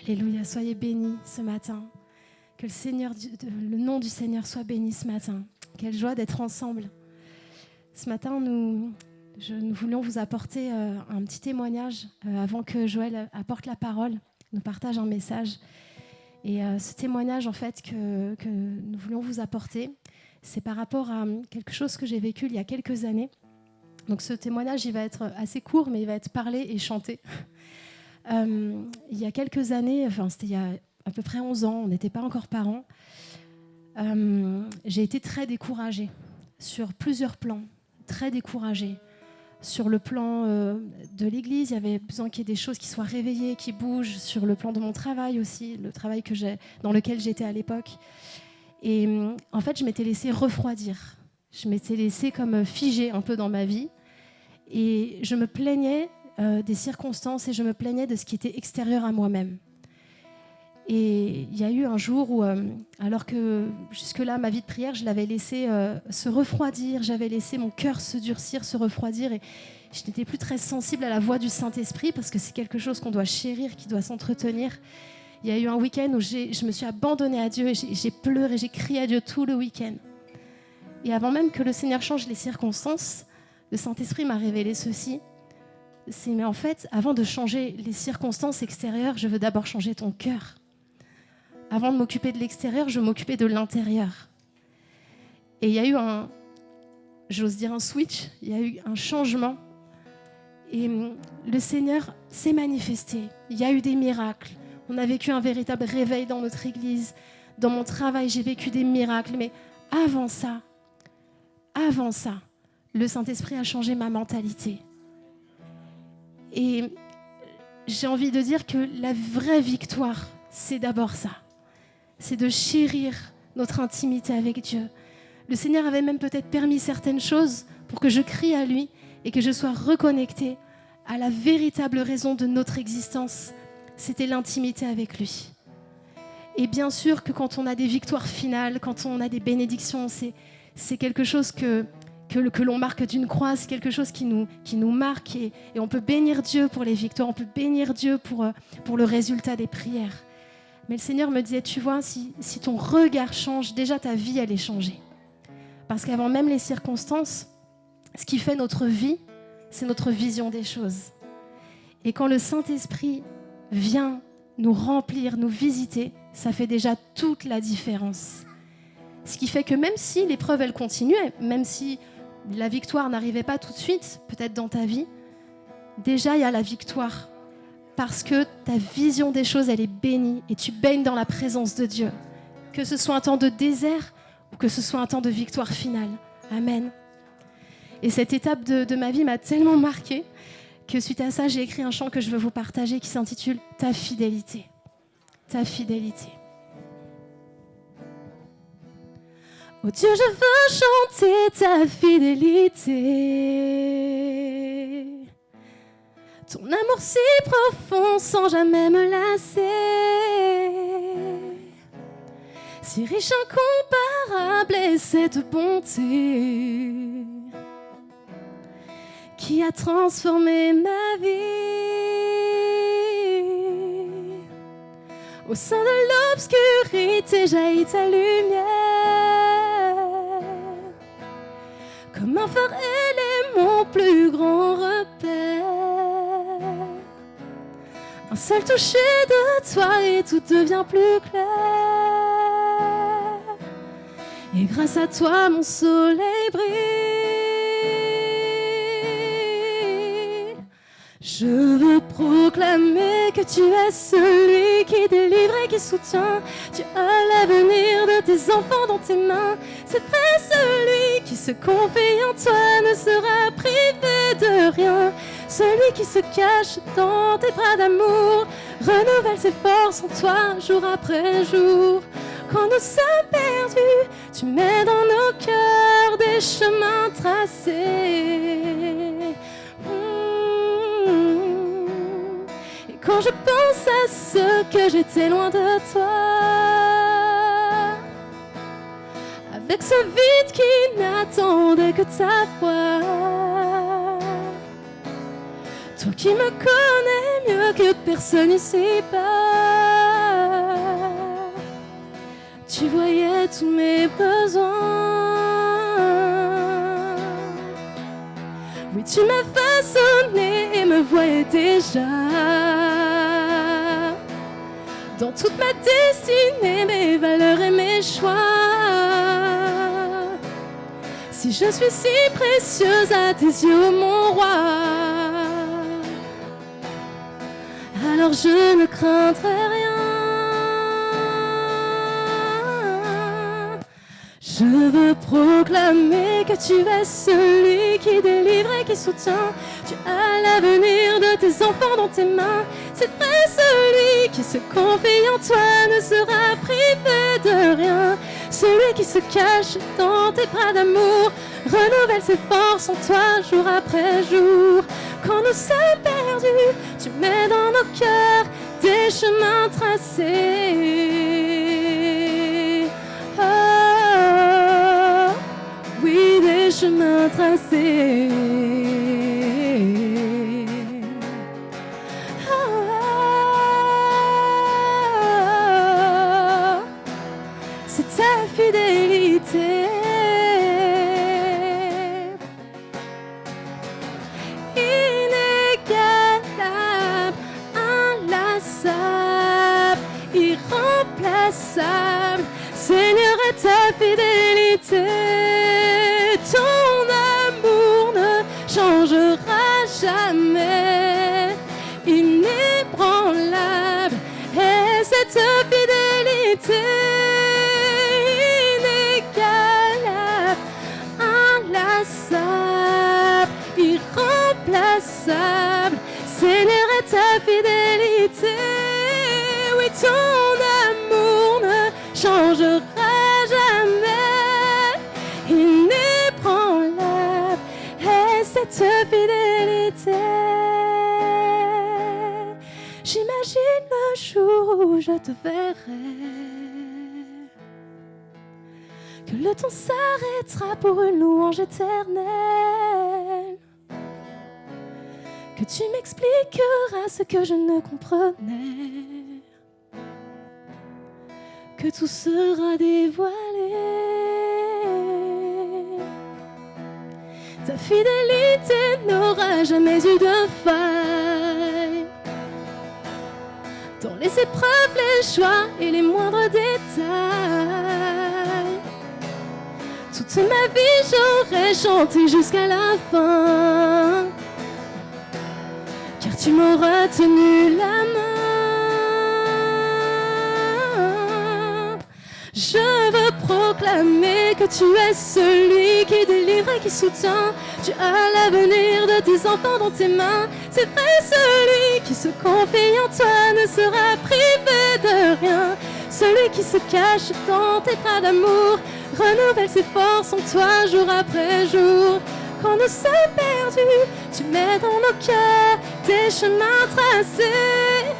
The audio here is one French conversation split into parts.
Alléluia, soyez bénis ce matin. Que le nom du Seigneur soit béni ce matin. Quelle joie d'être ensemble. Ce matin, nous voulions vous apporter un petit témoignage avant que Joël apporte la parole, nous partage un message. Et ce témoignage, en fait, que nous voulions vous apporter, c'est par rapport à quelque chose que j'ai vécu il y a quelques années. Donc ce témoignage, il va être assez court, mais il va être parlé et chanté. Il y a quelques années, c'était il y a à peu près 11 ans, on n'était pas encore parents, j'ai été très découragée sur plusieurs plans, très découragée. Sur le plan de l'Église, il y avait besoin qu'il y ait des choses qui soient réveillées, qui bougent. Sur le plan de mon travail aussi, le travail dans lequel j'étais à l'époque. Et en fait, je m'étais laissée refroidir. Je m'étais laissée comme figée un peu dans ma vie. Et je me plaignais des circonstances et je me plaignais de ce qui était extérieur à moi-même. Et il y a eu un jour où, alors que jusque-là, ma vie de prière, je l'avais laissé se refroidir, j'avais laissé mon cœur se durcir, se refroidir, et je n'étais plus très sensible à la voix du Saint-Esprit, parce que c'est quelque chose qu'on doit chérir, qui doit s'entretenir. Il y a eu un week-end où je me suis abandonnée à Dieu, et j'ai pleuré, j'ai crié à Dieu tout le week-end. Et avant même que le Seigneur change les circonstances, le Saint-Esprit m'a révélé ceci. Mais en fait, avant de changer les circonstances extérieures, je veux d'abord changer ton cœur. Avant de m'occuper de l'extérieur, je m'occupais de l'intérieur. Et il y a eu j'ose dire un switch, il y a eu un changement. Et le Seigneur s'est manifesté. Il y a eu des miracles. On a vécu un véritable réveil dans notre église. Dans mon travail, j'ai vécu des miracles. Mais avant ça, le Saint-Esprit a changé ma mentalité. Et j'ai envie de dire que la vraie victoire, c'est d'abord ça. C'est de chérir notre intimité avec Dieu. Le Seigneur avait même peut-être permis certaines choses pour que je crie à lui et que je sois reconnectée à la véritable raison de notre existence. C'était l'intimité avec lui. Et bien sûr que quand on a des victoires finales, quand on a des bénédictions, c'est quelque chose que l'on marque d'une croix, c'est quelque chose qui nous marque, et on peut bénir Dieu pour les victoires, on peut bénir Dieu pour le résultat des prières. Mais le Seigneur me disait, tu vois, si ton regard change, déjà ta vie, elle est changée. Parce qu'avant même les circonstances, ce qui fait notre vie, c'est notre vision des choses. Et quand le Saint-Esprit vient nous remplir, nous visiter, ça fait déjà toute la différence. Ce qui fait que même si l'épreuve, elle continuait, même si la victoire n'arrivait pas tout de suite, peut-être dans ta vie, déjà il y a la victoire. Parce que ta vision des choses, elle est bénie et tu baignes dans la présence de Dieu. Que ce soit un temps de désert ou que ce soit un temps de victoire finale. Amen. Et cette étape de ma vie m'a tellement marquée que suite à ça, j'ai écrit un chant que je veux vous partager qui s'intitule « Ta fidélité ». Ta fidélité. Oh Dieu, je veux chanter ta fidélité. Ton amour si profond sans jamais me lasser, si riche, incomparable est cette bonté qui a transformé ma vie. Au sein de l'obscurité jaillit ta lumière, comme un phare elle est mon plus grand repère. Un seul toucher de toi et tout devient plus clair. Et grâce à toi mon soleil brille. Je veux proclamer que tu es celui qui délivre et qui soutient. Tu as l'avenir de tes enfants dans tes mains. C'est vrai, celui qui se confie en toi ne sera privé de rien. Celui qui se cache dans tes bras d'amour renouvelle ses forces en toi jour après jour. Quand nous sommes perdus, tu mets dans nos cœurs des chemins tracés. Et quand je pense à ce que j'étais loin de toi, avec ce vide qui n'attendait que ta voix, toi qui me connais mieux que personne ici-bas, Tu voyais tous mes besoins. Oui, tu m'as façonné et me voyais déjà. Dans toute ma destinée, mes valeurs et mes choix. Si je suis si précieuse à tes yeux, mon roi, alors je ne craindrai rien. Je veux proclamer que tu es celui qui délivre et qui soutient. Tu as l'avenir de tes enfants dans tes mains. C'est vrai, celui qui se confie en toi ne sera privé de rien. Celui qui se cache dans tes bras d'amour renouvelle ses forces en toi jour après jour. Quand nous sommes perdus, tu mets dans nos cœurs des chemins tracés. Oh, oui, des chemins tracés. Oh, c'est ta fidélité. Seigneur, est ta fidélité. Ton amour ne changera jamais. Inébranlable est cette fidélité. Inégalable, inlassable, irremplaçable. Seigneur, est ta fidélité. Oui, ton amour ne changera jamais. Inébranlable est cette fidélité. J'imagine le jour où je te verrai, que le temps s'arrêtera pour une louange éternelle, que tu m'expliqueras ce que je ne comprenais, que tout sera dévoilé. Ta fidélité n'aura jamais eu de faille. Dans les épreuves, les choix et les moindres détails, toute ma vie j'aurais chanté jusqu'à la fin, car tu m'auras tenu la main. Je veux proclamer que tu es celui qui délivre et qui soutient. Tu as l'avenir de tes enfants dans tes mains. C'est vrai, celui qui se confie en toi ne sera privé de rien. Celui qui se cache dans tes bras d'amour renouvelle ses forces en toi jour après jour. Quand nous sommes perdus, tu mets dans nos cœurs tes chemins tracés.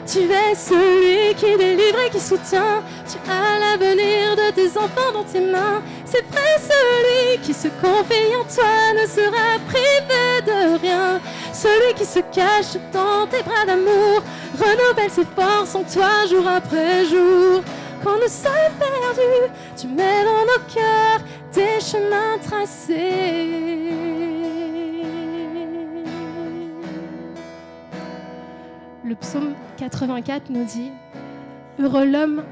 Tu es celui qui délivre et qui soutient. Tu as l'avenir de tes enfants dans tes mains. C'est vrai, celui qui se confie en toi ne sera privé de rien. Celui qui se cache dans tes bras d'amour renouvelle ses forces en toi jour après jour. Quand nous sommes perdus, tu mets dans nos cœurs tes chemins tracés. Le psaume 84 nous dit « Heureux l'homme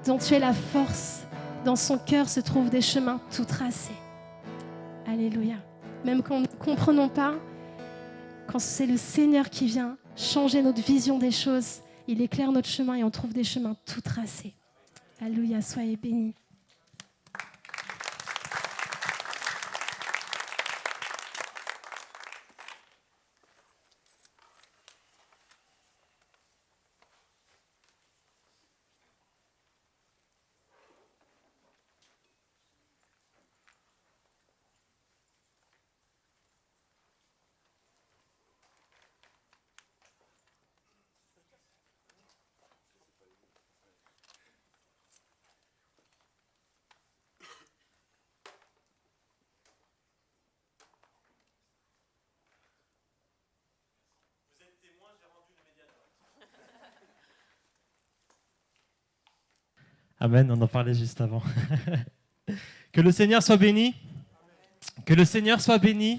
dont tu es la force, dans son cœur se trouvent des chemins tout tracés. » Alléluia. Même quand nous ne comprenons pas, quand c'est le Seigneur qui vient changer notre vision des choses, il éclaire notre chemin et on trouve des chemins tout tracés. Alléluia, soyez bénis. Amen, on en parlait juste avant. Que le Seigneur soit béni. Que le Seigneur soit béni.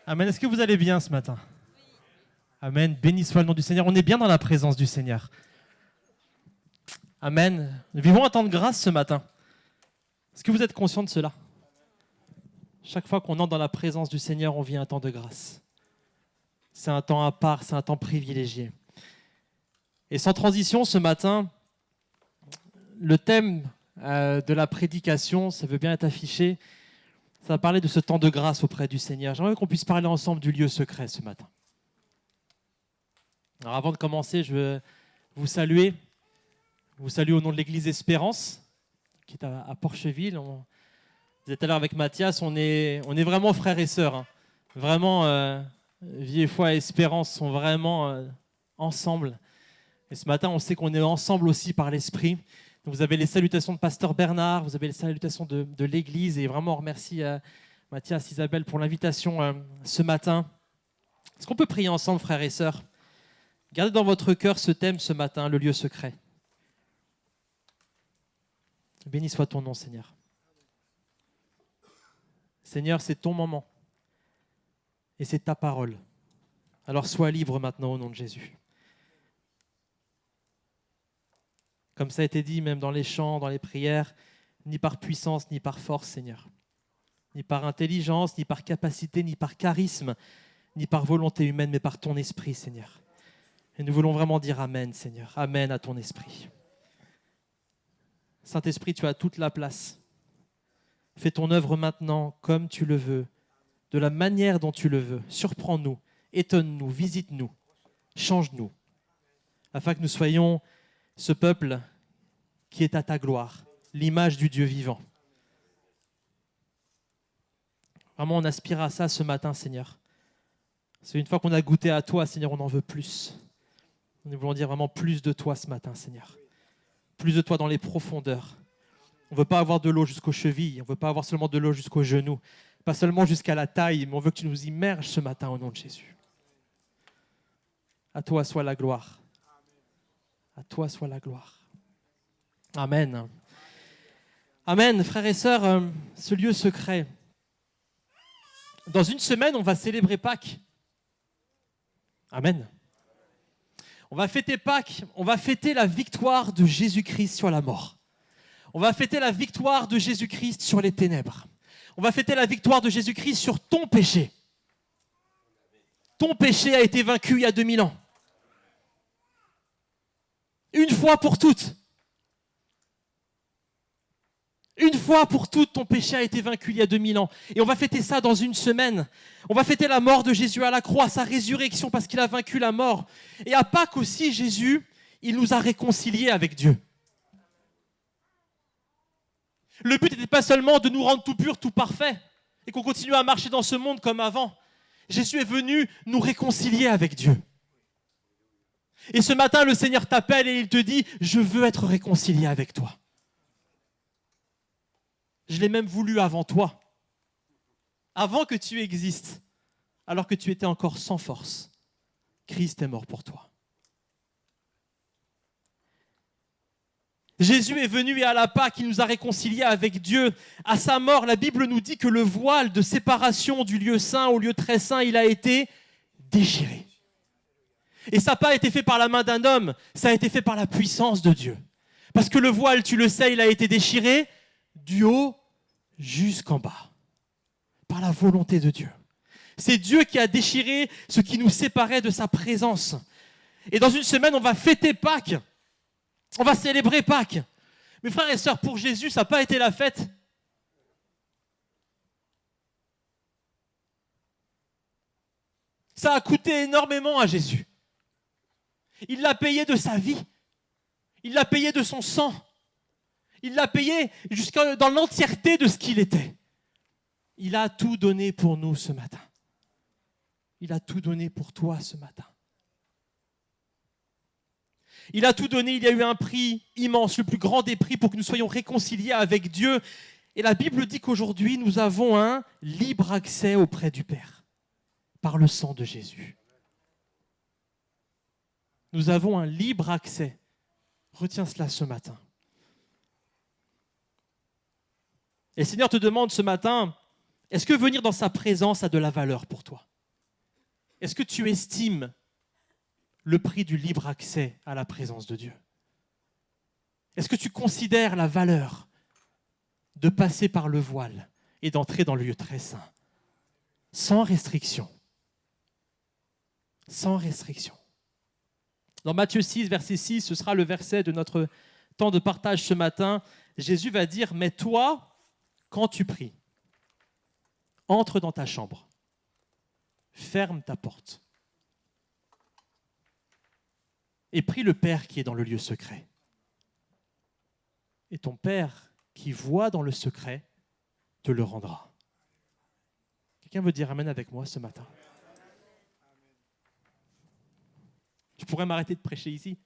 Amen. Est-ce que vous allez bien ce matin? Amen. Béni soit le nom du Seigneur. On est bien dans la présence du Seigneur. Amen. Nous vivons un temps de grâce ce matin. Est-ce que vous êtes conscient de cela? Chaque fois qu'on entre dans la présence du Seigneur, on vit un temps de grâce. C'est un temps à part, c'est un temps privilégié. Et sans transition, ce matin, le thème de la prédication, ça veut bien être affiché, ça va parler de ce temps de grâce auprès du Seigneur. J'aimerais qu'on puisse parler ensemble du lieu secret ce matin. Alors avant de commencer, je veux vous saluer. Je vous salue au nom de l'Église Espérance, qui est à Porcheville. Vous êtes à l'heure avec Mathias, on est vraiment frères et sœurs. Hein. Vraiment, Vie et Foi et Espérance sont vraiment ensemble. Et ce matin, on sait qu'on est ensemble aussi par l'Esprit. Donc vous avez les salutations de Pasteur Bernard, vous avez les salutations de l'Église. Et vraiment, on remercie Mathias, Isabelle pour l'invitation ce matin. Est-ce qu'on peut prier ensemble, frères et sœurs? Gardez dans votre cœur ce thème ce matin, le lieu secret. Béni soit ton nom, Seigneur. Seigneur, c'est ton moment. Et c'est ta parole. Alors sois libre maintenant au nom de Jésus. Comme ça a été dit même dans les chants, dans les prières, ni par puissance, ni par force, Seigneur. Ni par intelligence, ni par capacité, ni par charisme, ni par volonté humaine, mais par ton esprit, Seigneur. Et nous voulons vraiment dire Amen, Seigneur. Amen à ton esprit. Saint-Esprit, tu as toute la place. Fais ton œuvre maintenant comme tu le veux, de la manière dont tu le veux. Surprends-nous, étonne-nous, visite-nous, change-nous, afin que nous soyons ce peuple qui est à ta gloire, l'image du Dieu vivant. Vraiment, on aspire à ça ce matin, Seigneur. C'est une fois qu'on a goûté à toi, Seigneur, on en veut plus. Nous voulons dire vraiment plus de toi ce matin, Seigneur. Plus de toi dans les profondeurs. On ne veut pas avoir de l'eau jusqu'aux chevilles, on ne veut pas avoir seulement de l'eau jusqu'aux genoux, pas seulement jusqu'à la taille, mais on veut que tu nous immerges ce matin au nom de Jésus. À toi soit la gloire. À toi soit la gloire. Amen. Amen, frères et sœurs, ce lieu secret. Dans une semaine, on va célébrer Pâques. Amen. On va fêter Pâques, on va fêter la victoire de Jésus-Christ sur la mort. On va fêter la victoire de Jésus-Christ sur les ténèbres. On va fêter la victoire de Jésus-Christ sur ton péché. Ton péché a été vaincu il y a 2000 ans. Une fois pour toutes. Une fois pour toutes, ton péché a été vaincu il y a 2000 ans. Et on va fêter ça dans une semaine. On va fêter la mort de Jésus à la croix, sa résurrection parce qu'il a vaincu la mort. Et à Pâques aussi, Jésus, il nous a réconciliés avec Dieu. Le but n'était pas seulement de nous rendre tout purs, tout parfaits, et qu'on continue à marcher dans ce monde comme avant. Jésus est venu nous réconcilier avec Dieu. Et ce matin, le Seigneur t'appelle et il te dit « Je veux être réconcilié avec toi. » Je l'ai même voulu avant toi, avant que tu existes, alors que tu étais encore sans force. Christ est mort pour toi. Jésus est venu et à la Pâques, il nous a réconciliés avec Dieu. À sa mort, la Bible nous dit que le voile de séparation du lieu saint au lieu très saint, il a été déchiré. Et ça n'a pas été fait par la main d'un homme, ça a été fait par la puissance de Dieu. Parce que le voile, tu le sais, il a été déchiré du haut jusqu'en bas, par la volonté de Dieu. C'est Dieu qui a déchiré ce qui nous séparait de sa présence. Et dans une semaine, on va fêter Pâques. On va célébrer Pâques. Mes frères et sœurs, pour Jésus, ça n'a pas été la fête. Ça a coûté énormément à Jésus. Il l'a payé de sa vie. Il l'a payé de son sang. Il l'a payé dans l'entièreté de ce qu'il était. Il a tout donné pour nous ce matin. Il a tout donné pour toi ce matin. Il a tout donné, il y a eu un prix immense, le plus grand des prix pour que nous soyons réconciliés avec Dieu. Et la Bible dit qu'aujourd'hui, nous avons un libre accès auprès du Père par le sang de Jésus. Nous avons un libre accès. Retiens cela ce matin. Et le Seigneur te demande ce matin, est-ce que venir dans sa présence a de la valeur pour toi? Est-ce que tu estimes le prix du libre accès à la présence de Dieu? Est-ce que tu considères la valeur de passer par le voile et d'entrer dans le lieu très saint, sans restriction? Sans restriction. Dans Matthieu 6, verset 6, ce sera le verset de notre temps de partage ce matin. Jésus va dire, mais toi, quand tu pries, entre dans ta chambre, ferme ta porte et prie le Père qui est dans le lieu secret. Et ton Père qui voit dans le secret te le rendra. Quelqu'un veut dire amen avec moi ce matin? Je pourrais m'arrêter de prêcher ici.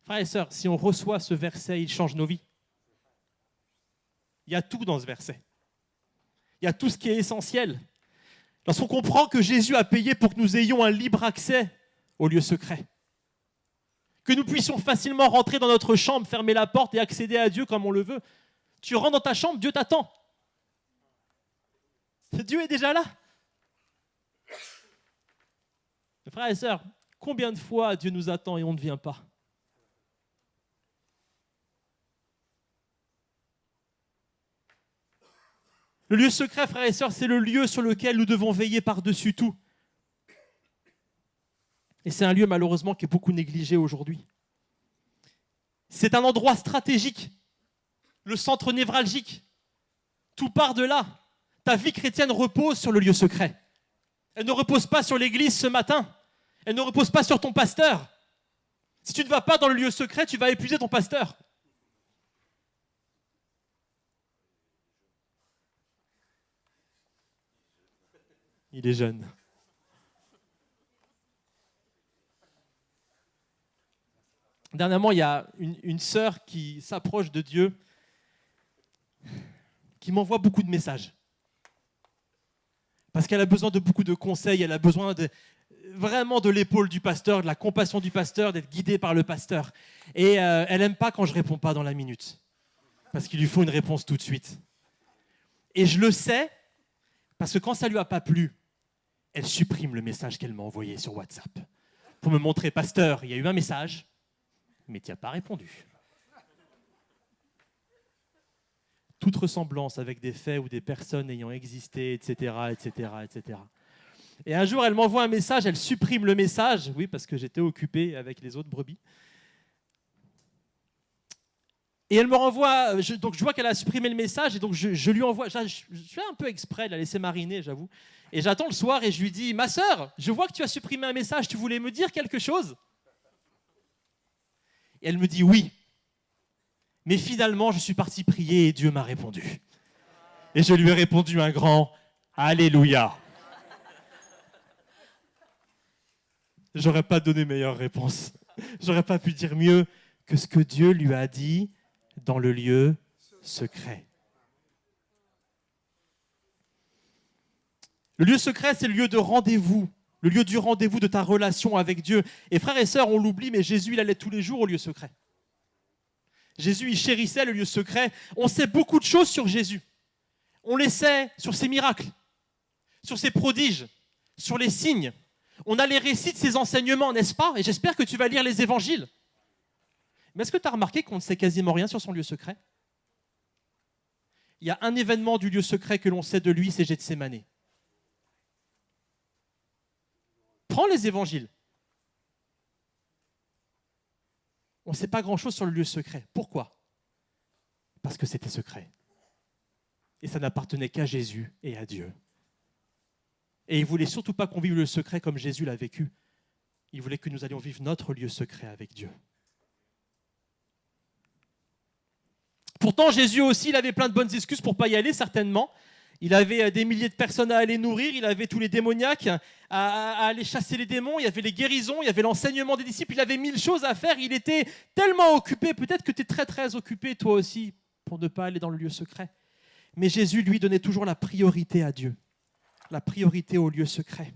Frères et sœurs, si on reçoit ce verset, il change nos vies. Il y a tout dans ce verset. Il y a tout ce qui est essentiel. Lorsqu'on comprend que Jésus a payé pour que nous ayons un libre accès au lieu secret, que nous puissions facilement rentrer dans notre chambre, fermer la porte et accéder à Dieu comme on le veut. Tu rentres dans ta chambre, Dieu t'attend. Dieu est déjà là. Frères et sœurs, combien de fois Dieu nous attend et on ne vient pas? Le lieu secret, frères et sœurs, c'est le lieu sur lequel nous devons veiller par-dessus tout. Et c'est un lieu malheureusement qui est beaucoup négligé aujourd'hui. C'est un endroit stratégique, le centre névralgique. Tout part de là. Ta vie chrétienne repose sur le lieu secret. Elle ne repose pas sur l'église ce matin. Elle ne repose pas sur ton pasteur. Si tu ne vas pas dans le lieu secret, tu vas épuiser ton pasteur. Il est jeune. Dernièrement, il y a une sœur qui s'approche de Dieu, qui m'envoie beaucoup de messages. Parce qu'elle a besoin de beaucoup de conseils, elle a besoin vraiment de l'épaule du pasteur, de la compassion du pasteur, d'être guidée par le pasteur. Et elle n'aime pas quand je ne réponds pas dans la minute. Parce qu'il lui faut une réponse tout de suite. Et je le sais, parce que quand ça ne lui a pas plu, elle supprime le message qu'elle m'a envoyé sur WhatsApp. Pour me montrer, pasteur, il y a eu un message, mais tu n'as pas répondu. Toute ressemblance avec des faits ou des personnes ayant existé, etc., etc., etc. Et un jour, elle m'envoie un message, elle supprime le message, oui, parce que j'étais occupé avec les autres brebis. Et elle me renvoie, donc je vois qu'elle a supprimé le message, et donc je lui envoie, je fais un peu exprès de la laisser mariner, j'avoue. Et j'attends le soir et je lui dis, ma sœur, je vois que tu as supprimé un message, tu voulais me dire quelque chose? Et elle me dit oui. Mais finalement, je suis parti prier et Dieu m'a répondu. Et je lui ai répondu un grand Alléluia. J'aurais pas donné meilleure réponse. J'aurais pas pu dire mieux que ce que Dieu lui a dit dans le lieu secret. Le lieu secret, c'est le lieu de rendez-vous, le lieu du rendez-vous de ta relation avec Dieu. Et frères et sœurs, on l'oublie, mais Jésus, il allait tous les jours au lieu secret. Jésus, il chérissait le lieu secret. On sait beaucoup de choses sur Jésus. On les sait sur ses miracles, sur ses prodiges, sur les signes. On a les récits de ses enseignements, n'est-ce pas? Et j'espère que tu vas lire les évangiles. Mais est-ce que tu as remarqué qu'on ne sait quasiment rien sur son lieu secret? Il y a un événement du lieu secret que l'on sait de lui, c'est Gethsémanée. Prends les évangiles. On ne sait pas grand-chose sur le lieu secret. Pourquoi? Parce que c'était secret. Et ça n'appartenait qu'à Jésus et à Dieu. Et il ne voulait surtout pas qu'on vive le secret comme Jésus l'a vécu. Il voulait que nous allions vivre notre lieu secret avec Dieu. Pourtant, Jésus aussi, il avait plein de bonnes excuses pour ne pas y aller, certainement. Il avait des milliers de personnes à aller nourrir, il avait tous les démoniaques à aller chasser les démons, il y avait les guérisons, il y avait l'enseignement des disciples, il avait 1000 choses à faire, il était tellement occupé, peut-être que tu es très très occupé toi aussi pour ne pas aller dans le lieu secret. Mais Jésus lui donnait toujours la priorité à Dieu, la priorité au lieu secret.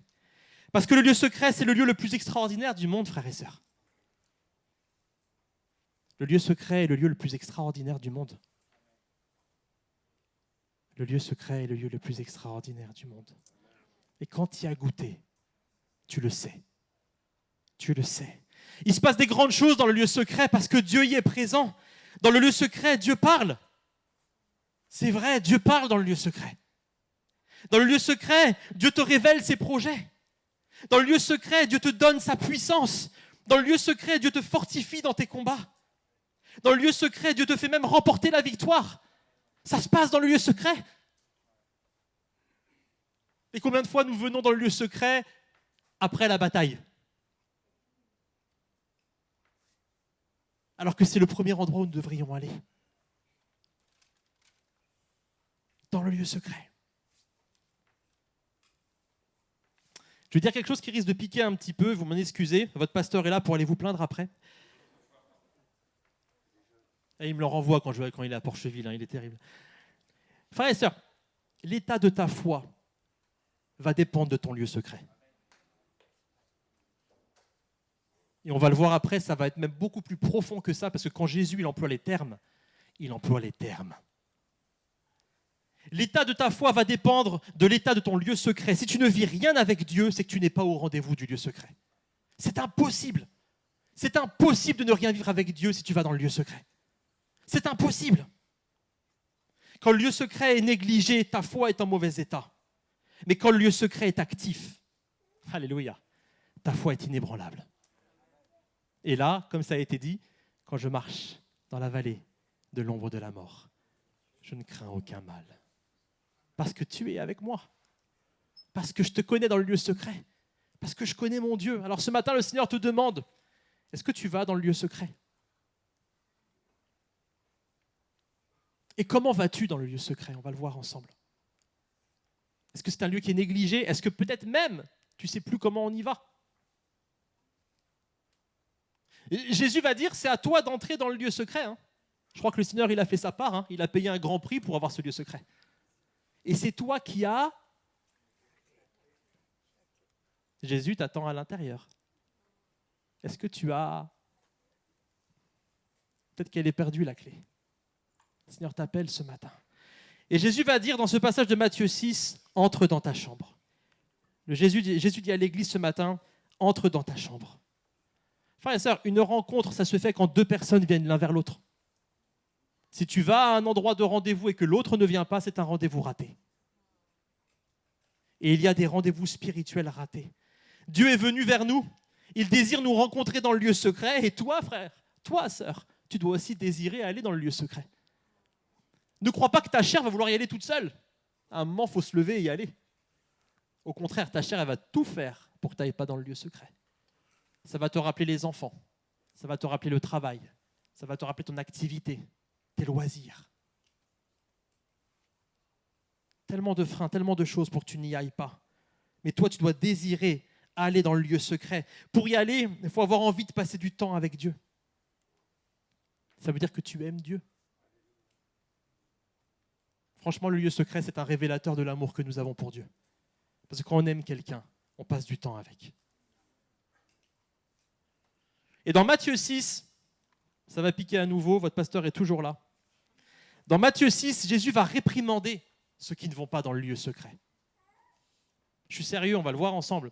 Parce que le lieu secret, c'est le lieu le plus extraordinaire du monde, frères et sœurs. Le lieu secret est le lieu le plus extraordinaire du monde. Le lieu secret est le lieu le plus extraordinaire du monde. Et quand tu y as goûté, tu le sais. Tu le sais. Il se passe des grandes choses dans le lieu secret parce que Dieu y est présent. Dans le lieu secret, Dieu parle. C'est vrai, Dieu parle dans le lieu secret. Dans le lieu secret, Dieu te révèle ses projets. Dans le lieu secret, Dieu te donne sa puissance. Dans le lieu secret, Dieu te fortifie dans tes combats. Dans le lieu secret, Dieu te fait même remporter la victoire. Ça se passe dans le lieu secret. Et combien de fois nous venons dans le lieu secret après la bataille? Alors que c'est le premier endroit où nous devrions aller. Dans le lieu secret. Je vais dire quelque chose qui risque de piquer un petit peu, vous m'en excusez. Votre pasteur est là pour aller vous plaindre après. Et il me le renvoie quand il est à Porcheville, il est terrible. Frères et sœurs, l'état de ta foi va dépendre de ton lieu secret. Et on va le voir après, ça va être même beaucoup plus profond que ça, parce que quand Jésus il emploie les termes. L'état de ta foi va dépendre de l'état de ton lieu secret. Si tu ne vis rien avec Dieu, c'est que tu n'es pas au rendez-vous du lieu secret. C'est impossible. C'est impossible de ne rien vivre avec Dieu si tu vas dans le lieu secret. C'est impossible. Quand le lieu secret est négligé, ta foi est en mauvais état. Mais quand le lieu secret est actif, alléluia, ta foi est inébranlable. Et là, comme ça a été dit, quand je marche dans la vallée de l'ombre de la mort, je ne crains aucun mal. Parce que tu es avec moi. Parce que je te connais dans le lieu secret. Parce que je connais mon Dieu. Alors ce matin, le Seigneur te demande, est-ce que tu vas dans le lieu secret? Et comment vas-tu dans le lieu secret? On va le voir ensemble. Est-ce que c'est un lieu qui est négligé? Est-ce que peut-être même, tu ne sais plus comment on y va? Jésus va dire, c'est à toi d'entrer dans le lieu secret. Je crois que le Seigneur, il a fait sa part. Il a payé un grand prix pour avoir ce lieu secret. Et c'est toi qui as... Jésus t'attend à l'intérieur. Est-ce que tu as... Peut-être qu'elle est perdue, la clé. Le Seigneur t'appelle ce matin. Et Jésus va dire dans ce passage de Matthieu 6, entre dans ta chambre. Jésus dit à l'église ce matin, entre dans ta chambre. Frères et sœurs, une rencontre, ça se fait quand deux personnes viennent l'un vers l'autre. Si tu vas à un endroit de rendez-vous et que l'autre ne vient pas, c'est un rendez-vous raté. Et il y a des rendez-vous spirituels ratés. Dieu est venu vers nous. Il désire nous rencontrer dans le lieu secret. Et toi, frère, toi, sœur, tu dois aussi désirer aller dans le lieu secret. Ne crois pas que ta chair va vouloir y aller toute seule. À un moment, il faut se lever et y aller. Au contraire, ta chair, elle va tout faire pour que tu n'ailles pas dans le lieu secret. Ça va te rappeler les enfants. Ça va te rappeler le travail. Ça va te rappeler ton activité, tes loisirs. Tellement de freins, tellement de choses pour que tu n'y ailles pas. Mais toi, tu dois désirer aller dans le lieu secret. Pour y aller, il faut avoir envie de passer du temps avec Dieu. Ça veut dire que tu aimes Dieu. Franchement, le lieu secret, c'est un révélateur de l'amour que nous avons pour Dieu. Parce que quand on aime quelqu'un, on passe du temps avec. Et dans Matthieu 6, ça va piquer à nouveau, votre pasteur est toujours là. Dans Matthieu 6, Jésus va réprimander ceux qui ne vont pas dans le lieu secret. Je suis sérieux, on va le voir ensemble.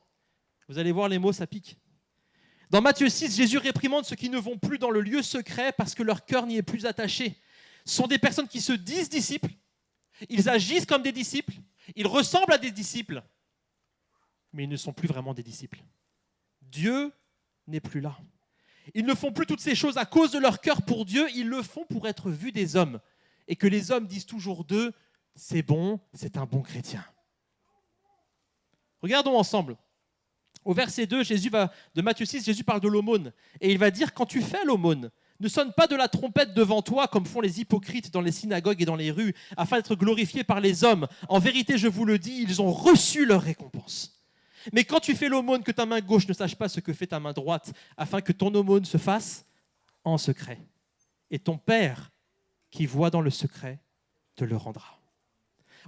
Vous allez voir les mots, ça pique. Dans Matthieu 6, Jésus réprimande ceux qui ne vont plus dans le lieu secret parce que leur cœur n'y est plus attaché. Ce sont des personnes qui se disent disciples, ils agissent comme des disciples, ils ressemblent à des disciples, mais ils ne sont plus vraiment des disciples. Dieu n'est plus là. Ils ne font plus toutes ces choses à cause de leur cœur pour Dieu, ils le font pour être vus des hommes. Et que les hommes disent toujours d'eux, c'est bon, c'est un bon chrétien. Regardons ensemble. Au verset 2 de Matthieu 6, Jésus parle de l'aumône. Et il va dire, quand tu fais l'aumône, ne sonne pas de la trompette devant toi comme font les hypocrites dans les synagogues et dans les rues, afin d'être glorifiés par les hommes. En vérité, je vous le dis, ils ont reçu leur récompense. Mais quand tu fais l'aumône, que ta main gauche ne sache pas ce que fait ta main droite, afin que ton aumône se fasse en secret. Et ton Père, qui voit dans le secret, te le rendra.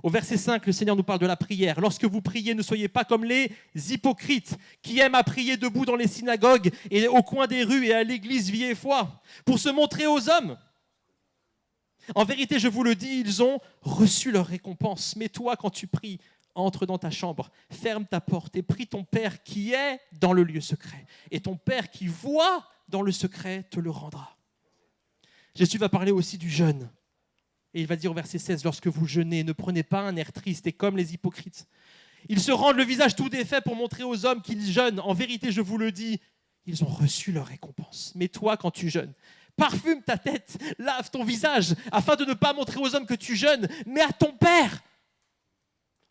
Au verset 5, le Seigneur nous parle de la prière. Lorsque vous priez, ne soyez pas comme les hypocrites qui aiment à prier debout dans les synagogues et au coin des rues et à l'église Vie et Foi, pour se montrer aux hommes. En vérité, je vous le dis, ils ont reçu leur récompense. Mais toi, quand tu pries, entre dans ta chambre, ferme ta porte et prie ton Père qui est dans le lieu secret. Et ton Père qui voit dans le secret te le rendra. Jésus va parler aussi du jeûne. Et il va dire au verset 16, lorsque vous jeûnez, ne prenez pas un air triste et comme les hypocrites. Ils se rendent le visage tout défait pour montrer aux hommes qu'ils jeûnent. En vérité, je vous le dis, ils ont reçu leur récompense. Mais toi, quand tu jeûnes, parfume ta tête, lave ton visage, afin de ne pas montrer aux hommes que tu jeûnes, mais à ton Père.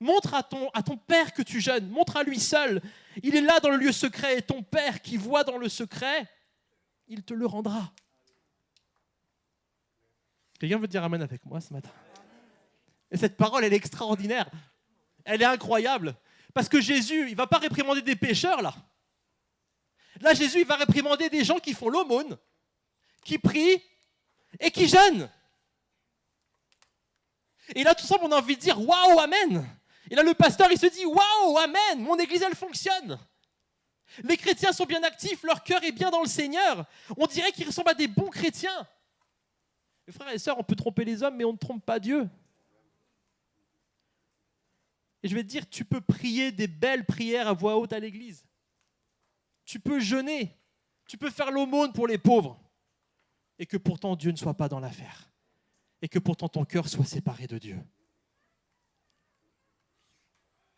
Montre à ton Père que tu jeûnes, montre à lui seul. Il est là dans le lieu secret et ton Père qui voit dans le secret, il te le rendra. Quelqu'un veut dire amen avec moi ce matin? Et cette parole, elle est extraordinaire. Elle est incroyable. Parce que Jésus, il ne va pas réprimander des pécheurs là. Là, Jésus, il va réprimander des gens qui font l'aumône, qui prient et qui jeûnent. Et là, tout ça, on a envie de dire waouh, amen. Et là, le pasteur, il se dit waouh, amen, mon église, elle fonctionne. Les chrétiens sont bien actifs, leur cœur est bien dans le Seigneur. On dirait qu'ils ressemblent à des bons chrétiens. Mes frères et sœurs, on peut tromper les hommes, mais on ne trompe pas Dieu. Et je vais te dire, tu peux prier des belles prières à voix haute à l'église. Tu peux jeûner. Tu peux faire l'aumône pour les pauvres. Et que pourtant Dieu ne soit pas dans l'affaire. Et que pourtant ton cœur soit séparé de Dieu.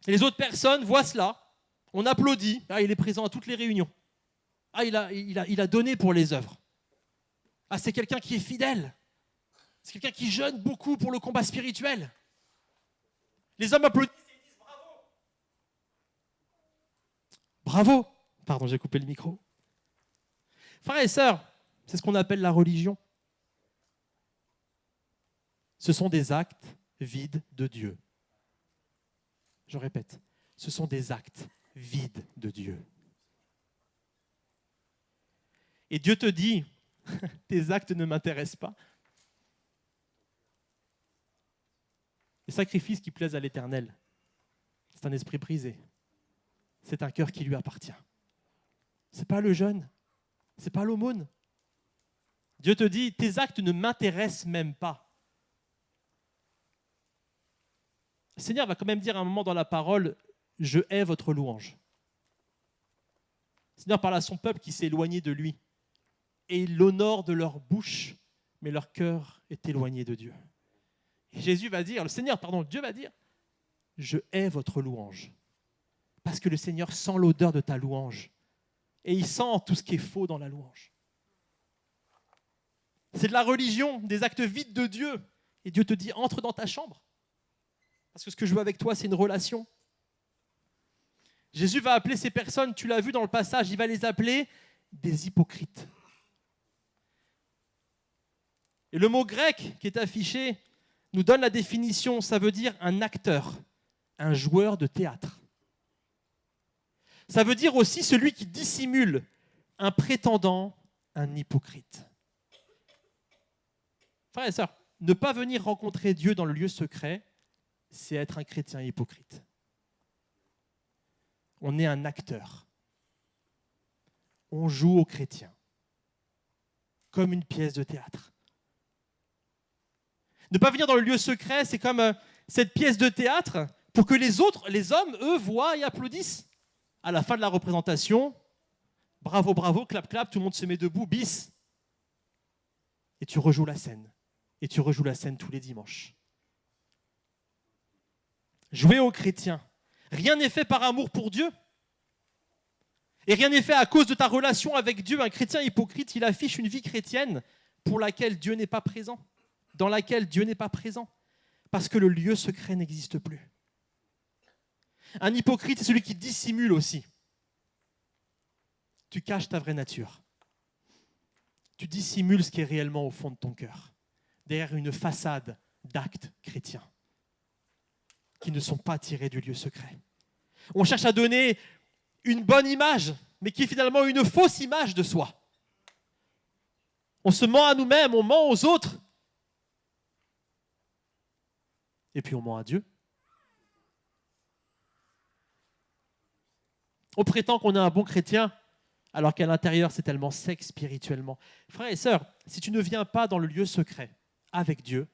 Et les autres personnes voient cela. On applaudit. Ah, il est présent à toutes les réunions. Ah, il a donné pour les œuvres. Ah, c'est quelqu'un qui est fidèle. C'est quelqu'un qui jeûne beaucoup pour le combat spirituel. Les hommes applaudissent et ils disent bravo. Bravo. Pardon, j'ai coupé le micro. Frères et sœurs, c'est ce qu'on appelle la religion. Ce sont des actes vides de Dieu. Je répète, ce sont des actes vides de Dieu. Et Dieu te dit, tes actes ne m'intéressent pas. Les sacrifices qui plaisent à l'Éternel, c'est un esprit brisé. C'est un cœur qui lui appartient. Ce n'est pas le jeûne, ce n'est pas l'aumône. Dieu te dit, tes actes ne m'intéressent même pas. Le Seigneur va quand même dire à un moment dans la parole, je hais votre louange. Le Seigneur parle à son peuple qui s'est éloigné de lui. Et il l'honore de leur bouche, mais leur cœur est éloigné de Dieu. Et Dieu va dire, je hais votre louange. Parce que le Seigneur sent l'odeur de ta louange. Et il sent tout ce qui est faux dans la louange. C'est de la religion, des actes vides de Dieu. Et Dieu te dit, entre dans ta chambre. Parce que ce que je veux avec toi, c'est une relation. Jésus va appeler ces personnes, tu l'as vu dans le passage, il va les appeler des hypocrites. Et le mot grec qui est affiché nous donne la définition, ça veut dire un acteur, un joueur de théâtre. Ça veut dire aussi celui qui dissimule, un prétendant, un hypocrite. Frères et sœurs, ne pas venir rencontrer Dieu dans le lieu secret, c'est être un chrétien hypocrite. On est un acteur. On joue aux chrétiens, comme une pièce de théâtre. Ne pas venir dans le lieu secret, c'est comme cette pièce de théâtre pour que les autres, les hommes, eux, voient et applaudissent. À la fin de la représentation, bravo, bravo, clap, clap, tout le monde se met debout, bis. Et tu rejoues la scène. Et tu rejoues la scène tous les dimanches. Jouer aux chrétiens. Rien n'est fait par amour pour Dieu. Et rien n'est fait à cause de ta relation avec Dieu. Un chrétien hypocrite, il affiche une vie chrétienne pour laquelle Dieu n'est pas présent. Dans laquelle Dieu n'est pas présent. Parce que le lieu secret n'existe plus. Un hypocrite, c'est celui qui dissimule aussi. Tu caches ta vraie nature. Tu dissimules ce qui est réellement au fond de ton cœur. Derrière une façade d'actes chrétiens qui ne sont pas tirés du lieu secret. On cherche à donner une bonne image, mais qui est finalement une fausse image de soi. On se ment à nous-mêmes, on ment aux autres. Et puis on ment à Dieu. On prétend qu'on est un bon chrétien, alors qu'à l'intérieur, c'est tellement sec spirituellement. Frères et sœurs, si tu ne viens pas dans le lieu secret, avec Dieu,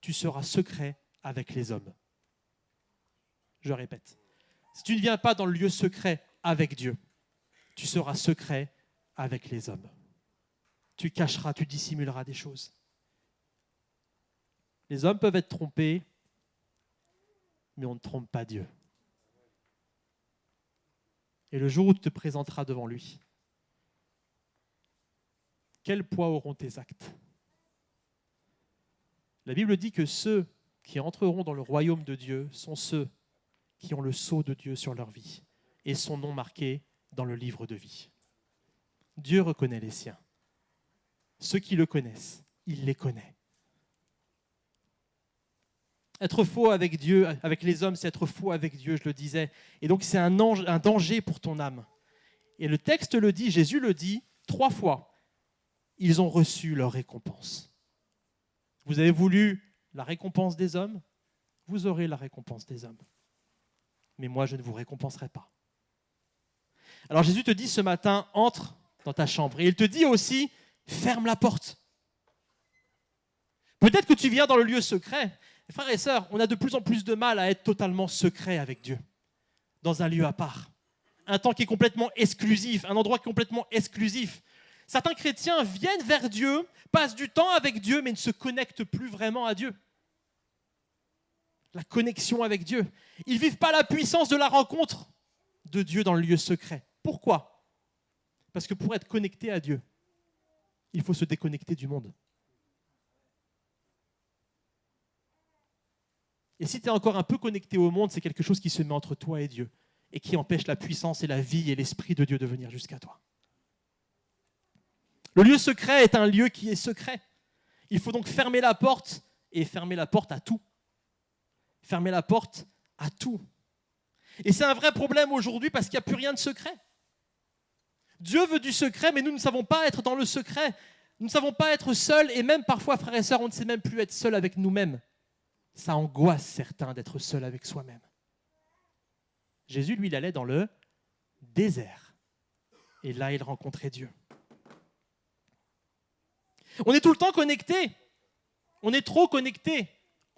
tu seras secret avec les hommes. Je répète, si tu ne viens pas dans le lieu secret avec Dieu, tu seras secret avec les hommes. Tu cacheras, tu dissimuleras des choses. Les hommes peuvent être trompés, mais on ne trompe pas Dieu. Et le jour où tu te présenteras devant lui, quel poids auront tes actes ? La Bible dit que ceux qui entreront dans le royaume de Dieu sont ceux qui ont le sceau de Dieu sur leur vie et son nom marqué dans le livre de vie. Dieu reconnaît les siens. Ceux qui le connaissent, il les connaît. Être faux avec Dieu, avec les hommes, c'est être faux avec Dieu, je le disais. Et donc c'est un danger pour ton âme. Et le texte le dit, Jésus le dit 3 fois. Ils ont reçu leur récompense. Vous avez voulu la récompense des hommes, vous aurez la récompense des hommes. Mais moi, je ne vous récompenserai pas. Alors Jésus te dit ce matin, entre dans ta chambre. Et il te dit aussi, ferme la porte. Peut-être que tu viens dans le lieu secret. Frères et sœurs, on a de plus en plus de mal à être totalement secret avec Dieu, dans un lieu à part. Un temps qui est complètement exclusif, un endroit complètement exclusif. Certains chrétiens viennent vers Dieu, passent du temps avec Dieu, mais ne se connectent plus vraiment à Dieu. La connexion avec Dieu. Ils ne vivent pas la puissance de la rencontre de Dieu dans le lieu secret. Pourquoi ? Parce que pour être connecté à Dieu, il faut se déconnecter du monde. Et si tu es encore un peu connecté au monde, c'est quelque chose qui se met entre toi et Dieu et qui empêche la puissance et la vie et l'esprit de Dieu de venir jusqu'à toi. Le lieu secret est un lieu qui est secret. Il faut donc fermer la porte et fermer la porte à tout. Fermer la porte à tout. Et c'est un vrai problème aujourd'hui parce qu'il n'y a plus rien de secret. Dieu veut du secret, mais nous ne savons pas être dans le secret. Nous ne savons pas être seuls et même parfois, frères et sœurs, on ne sait même plus être seul avec nous-mêmes. Ça angoisse certains d'être seul avec soi-même. Jésus, lui, il allait dans le désert. Et là, il rencontrait Dieu. On est tout le temps connecté. On est trop connecté.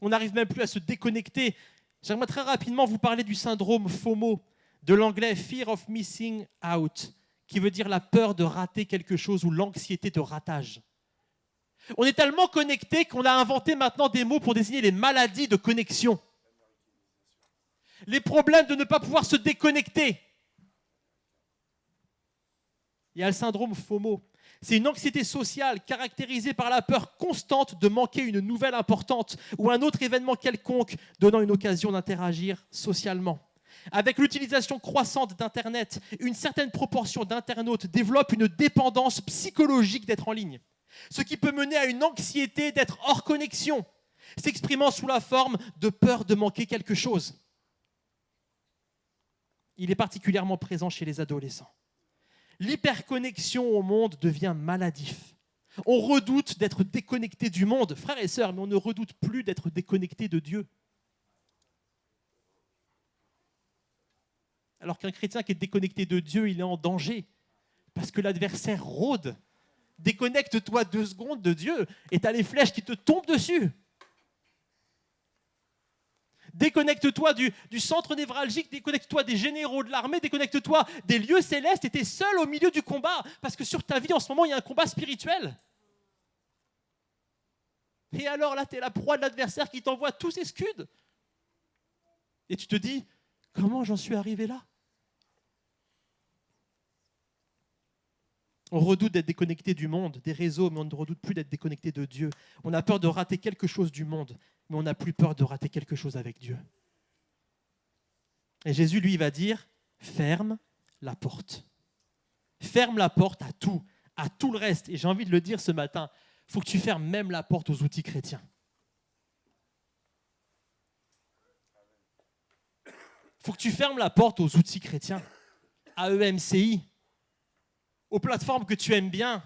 On n'arrive même plus à se déconnecter. J'aimerais très rapidement vous parler du syndrome FOMO, de l'anglais Fear of Missing Out, qui veut dire la peur de rater quelque chose ou l'anxiété de ratage. On est tellement connecté qu'on a inventé maintenant des mots pour désigner les maladies de connexion. Les problèmes de ne pas pouvoir se déconnecter. Il y a le syndrome FOMO. C'est une anxiété sociale caractérisée par la peur constante de manquer une nouvelle importante ou un autre événement quelconque donnant une occasion d'interagir socialement. Avec l'utilisation croissante d'Internet, une certaine proportion d'internautes développent une dépendance psychologique d'être en ligne, ce qui peut mener à une anxiété d'être hors connexion, s'exprimant sous la forme de peur de manquer quelque chose. Il est particulièrement présent chez les adolescents. L'hyperconnexion au monde devient maladif. On redoute d'être déconnecté du monde, frères et sœurs, mais on ne redoute plus d'être déconnecté de Dieu. Alors qu'un chrétien qui est déconnecté de Dieu, il est en danger, parce que l'adversaire rôde. Déconnecte-toi 2 secondes de Dieu et tu as les flèches qui te tombent dessus. Déconnecte-toi du centre névralgique, déconnecte-toi des généraux de l'armée, déconnecte-toi des lieux célestes et tu es seul au milieu du combat parce que sur ta vie en ce moment, il y a un combat spirituel. Et alors là, tu es la proie de l'adversaire qui t'envoie tous ses scuds. Et tu te dis, comment j'en suis arrivé là ? On redoute d'être déconnecté du monde, des réseaux, mais on ne redoute plus d'être déconnecté de Dieu. On a peur de rater quelque chose du monde, mais on n'a plus peur de rater quelque chose avec Dieu. Et Jésus, lui, va dire, ferme la porte. Ferme la porte à tout le reste. Et j'ai envie de le dire ce matin, il faut que tu fermes même la porte aux outils chrétiens. Il faut que tu fermes la porte aux outils chrétiens, à EMCI, aux plateformes que tu aimes bien,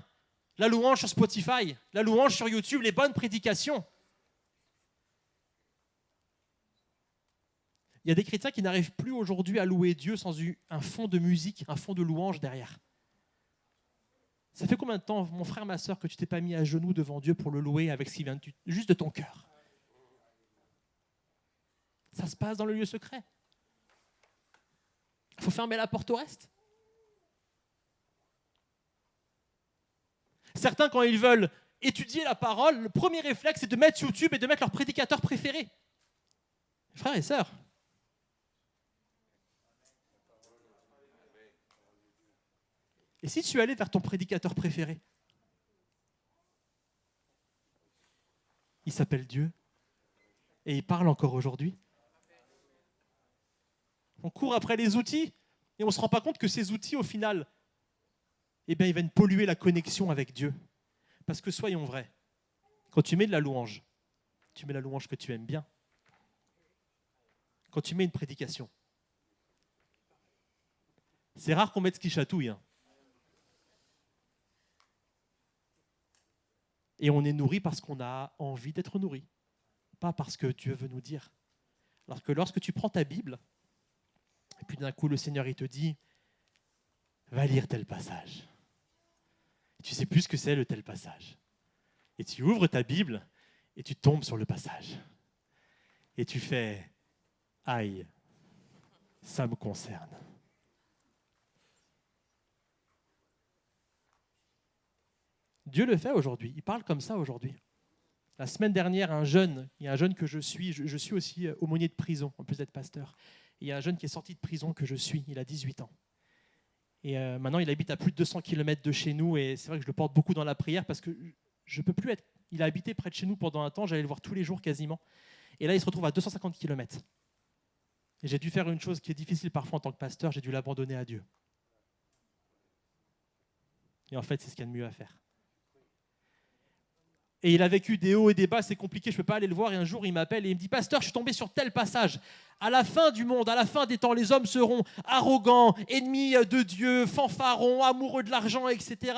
la louange sur Spotify, la louange sur YouTube, les bonnes prédications. Il y a des chrétiens qui n'arrivent plus aujourd'hui à louer Dieu sans un fond de musique, un fond de louange derrière. Ça fait combien de temps, mon frère, ma soeur, que tu t'es pas mis à genoux devant Dieu pour le louer avec ce qui vient juste de ton cœur? Ça se passe dans le lieu secret. Il faut fermer la porte au reste. Certains, quand ils veulent étudier la parole, le premier réflexe, c'est de mettre YouTube et de mettre leur prédicateur préféré. Frères et sœurs, et si tu allais vers ton prédicateur préféré? Il s'appelle Dieu et il parle encore aujourd'hui. On court après les outils et on ne se rend pas compte que ces outils, au final, ils viennent polluer la connexion avec Dieu. Parce que soyons vrais, quand tu mets de la louange, tu mets la louange que tu aimes bien. Quand tu mets une prédication, c'est rare qu'on mette ce qui chatouille. Hein. Et on est nourri parce qu'on a envie d'être nourri, pas parce que Dieu veut nous dire. Alors que lorsque tu prends ta Bible, et puis d'un coup le Seigneur il te dit, va lire tel passage. Et tu sais plus ce que c'est le tel passage. Et tu ouvres ta Bible et tu tombes sur le passage. Et tu fais, aïe, ça me concerne. Dieu le fait aujourd'hui, il parle comme ça aujourd'hui. La semaine dernière, il y a un jeune que je suis aussi aumônier de prison, en plus d'être pasteur. Et il y a un jeune qui est sorti de prison que je suis, il a 18 ans. Et maintenant, il habite à plus de 200 km de chez nous et c'est vrai que je le porte beaucoup dans la prière parce que je ne peux plus être... Il a habité près de chez nous pendant un temps, j'allais le voir tous les jours quasiment. Et là, il se retrouve à 250 km. Et j'ai dû faire une chose qui est difficile parfois en tant que pasteur, j'ai dû l'abandonner à Dieu. Et en fait, c'est ce qu'il y a de mieux à faire. Et il a vécu des hauts et des bas, c'est compliqué, je ne peux pas aller le voir. Et un jour, il m'appelle et il me dit, pasteur, je suis tombé sur tel passage. À la fin du monde, à la fin des temps, les hommes seront arrogants, ennemis de Dieu, fanfarons, amoureux de l'argent, etc.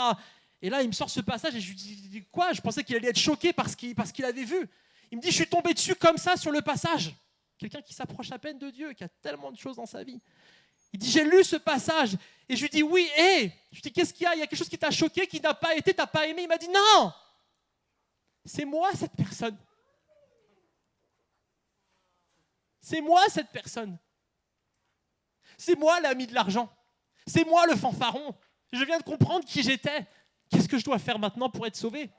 Et là, il me sort ce passage et je lui dis, quoi? Je pensais qu'il allait être choqué parce qu'il avait vu. Il me dit, je suis tombé dessus comme ça sur le passage. Quelqu'un qui s'approche à peine de Dieu, qui a tellement de choses dans sa vie. Il dit, j'ai lu ce passage. Et je lui dis, oui, et je lui dis, qu'est-ce qu'il y a? Il y a quelque chose qui t'a choqué, qui n'a pas été, t'as pas aimé? Il m'a dit, non! C'est moi cette personne. C'est moi cette personne. C'est moi l'ami de l'argent. C'est moi le fanfaron. Je viens de comprendre qui j'étais. Qu'est-ce que je dois faire maintenant pour être sauvé?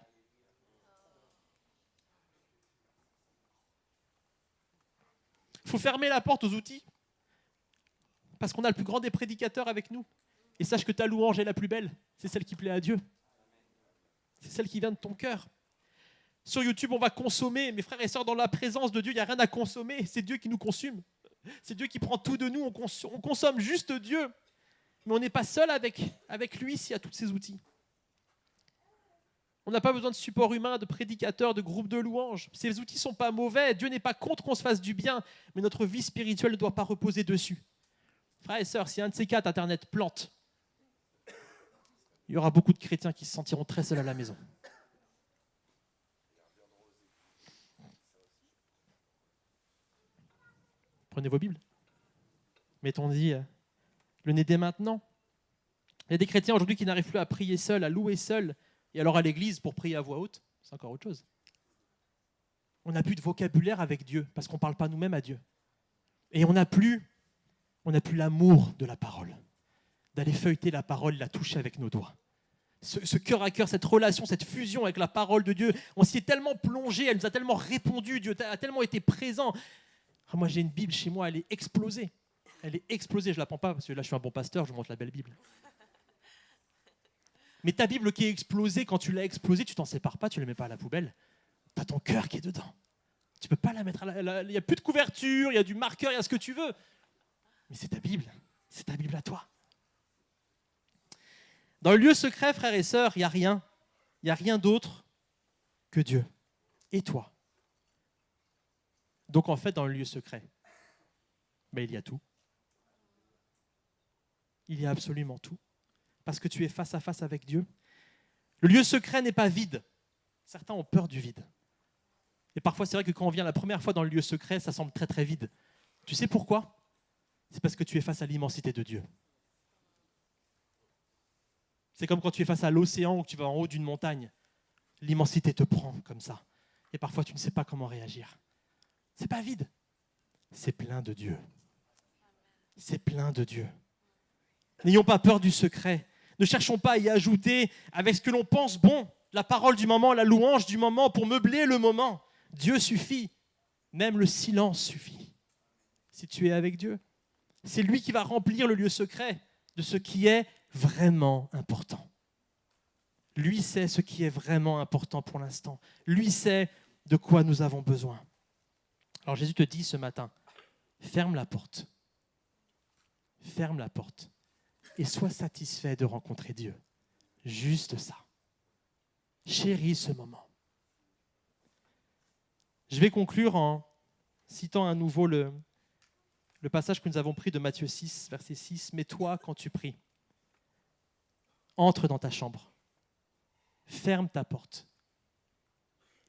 Il faut fermer la porte aux outils. Parce qu'on a le plus grand des prédicateurs avec nous. Et sache que ta louange est la plus belle. C'est celle qui plaît à Dieu. C'est celle qui vient de ton cœur. Sur YouTube, on va consommer. Mes frères et sœurs, dans la présence de Dieu, il n'y a rien à consommer. C'est Dieu qui nous consume. C'est Dieu qui prend tout de nous. On consomme juste Dieu. Mais on n'est pas seul avec lui s'il y a tous ces outils. On n'a pas besoin de support humain, de prédicateurs, de groupes de louanges. Ces outils ne sont pas mauvais. Dieu n'est pas contre qu'on se fasse du bien. Mais notre vie spirituelle ne doit pas reposer dessus. Frères et sœurs, si un de ces quatre, Internet plante, il y aura beaucoup de chrétiens qui se sentiront très seuls à la maison. Prenez vos Bibles. Mettons-y le nez dès maintenant. Il y a des chrétiens aujourd'hui qui n'arrivent plus à prier seuls, à louer seuls, et alors à l'église pour prier à voix haute. C'est encore autre chose. On n'a plus de vocabulaire avec Dieu parce qu'on ne parle pas nous-mêmes à Dieu. Et on n'a plus l'amour de la parole, d'aller feuilleter la parole, la toucher avec nos doigts. Ce cœur à cœur, cette relation, cette fusion avec la parole de Dieu, on s'y est tellement plongé, elle nous a tellement répondu, Dieu a tellement été présent. Moi, j'ai une Bible chez moi, elle est explosée. Elle est explosée, je ne la prends pas parce que là, je suis un bon pasteur, je vous montre la belle Bible. Mais ta Bible qui est explosée, quand tu l'as explosée, tu t'en sépares pas, tu ne la mets pas à la poubelle. Tu as ton cœur qui est dedans. Tu ne peux pas la mettre il n'y a plus de couverture, il y a du marqueur, il y a ce que tu veux. Mais c'est ta Bible à toi. Dans le lieu secret, frères et sœurs, il n'y a rien. Il n'y a rien d'autre que Dieu et toi. Donc en fait, dans le lieu secret, il y a tout. Il y a absolument tout. Parce que tu es face à face avec Dieu. Le lieu secret n'est pas vide. Certains ont peur du vide. Et parfois, c'est vrai que quand on vient la première fois dans le lieu secret, ça semble très très vide. Tu sais pourquoi? C'est parce que tu es face à l'immensité de Dieu. C'est comme quand tu es face à l'océan ou que tu vas en haut d'une montagne. L'immensité te prend comme ça. Et parfois, tu ne sais pas comment réagir. C'est pas vide. C'est plein de Dieu. C'est plein de Dieu. N'ayons pas peur du secret. Ne cherchons pas à y ajouter avec ce que l'on pense bon, la parole du moment, la louange du moment pour meubler le moment. Dieu suffit. Même le silence suffit. Si tu es avec Dieu, c'est lui qui va remplir le lieu secret de ce qui est vraiment important. Lui sait ce qui est vraiment important pour l'instant. Lui sait de quoi nous avons besoin. Alors Jésus te dit ce matin, ferme la porte. Ferme la porte et sois satisfait de rencontrer Dieu. Juste ça. Chéris ce moment. Je vais conclure en citant à nouveau le passage que nous avons pris de Matthieu 6, verset 6. « Mais toi, quand tu pries, entre dans ta chambre, ferme ta porte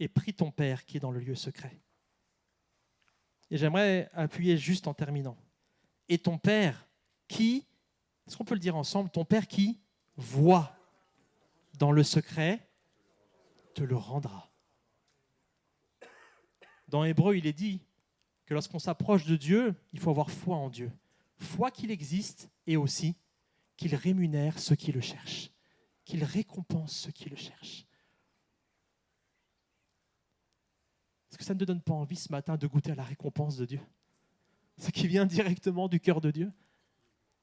et prie ton Père qui est dans le lieu secret. » Et j'aimerais appuyer juste en terminant. Et ton Père qui, est-ce qu'on peut le dire ensemble, ton Père qui voit dans le secret, te le rendra. Dans Hébreu, il est dit que lorsqu'on s'approche de Dieu, il faut avoir foi en Dieu. Foi qu'il existe et aussi qu'il rémunère ceux qui le cherchent, qu'il récompense ceux qui le cherchent. Est-ce que ça ne te donne pas envie ce matin de goûter à la récompense de Dieu? Ce qui vient directement du cœur de Dieu.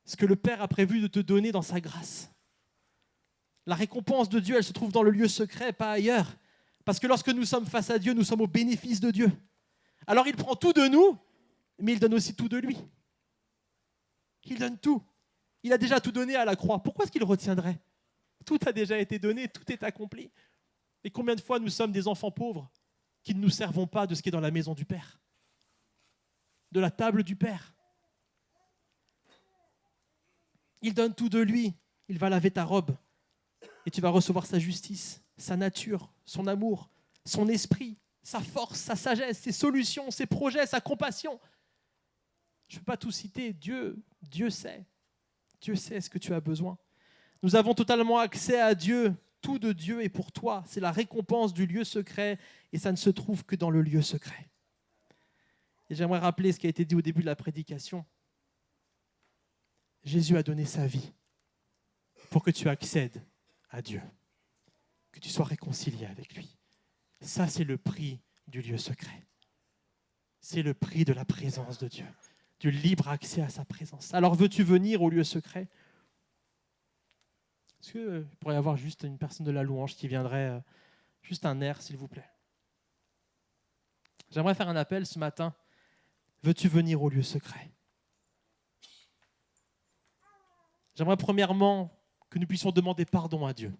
Ce que le Père a prévu de te donner dans sa grâce. La récompense de Dieu, elle se trouve dans le lieu secret, pas ailleurs. Parce que lorsque nous sommes face à Dieu, nous sommes au bénéfice de Dieu. Alors il prend tout de nous, mais il donne aussi tout de lui. Il donne tout. Il a déjà tout donné à la croix. Pourquoi est-ce qu'il retiendrait? Tout a déjà été donné, tout est accompli. Et combien de fois nous sommes des enfants pauvres qui ne nous servons pas de ce qui est dans la maison du Père, de la table du Père. Il donne tout de lui. Il va laver ta robe et tu vas recevoir sa justice, sa nature, son amour, son esprit, sa force, sa sagesse, ses solutions, ses projets, sa compassion. Je ne peux pas tout citer. Dieu sait. Dieu sait ce que tu as besoin. Nous avons totalement accès à Dieu. Tout de Dieu est pour toi. C'est la récompense du lieu secret et ça ne se trouve que dans le lieu secret. Et j'aimerais rappeler ce qui a été dit au début de la prédication. Jésus a donné sa vie pour que tu accèdes à Dieu, que tu sois réconcilié avec lui. Ça, c'est le prix du lieu secret. C'est le prix de la présence de Dieu, du libre accès à sa présence. Alors, veux-tu venir au lieu secret? Est-ce qu'il pourrait y avoir juste une personne de la louange qui viendrait, juste un air, s'il vous plaît? J'aimerais faire un appel ce matin. Veux-tu venir au lieu secret? J'aimerais premièrement que nous puissions demander pardon à Dieu.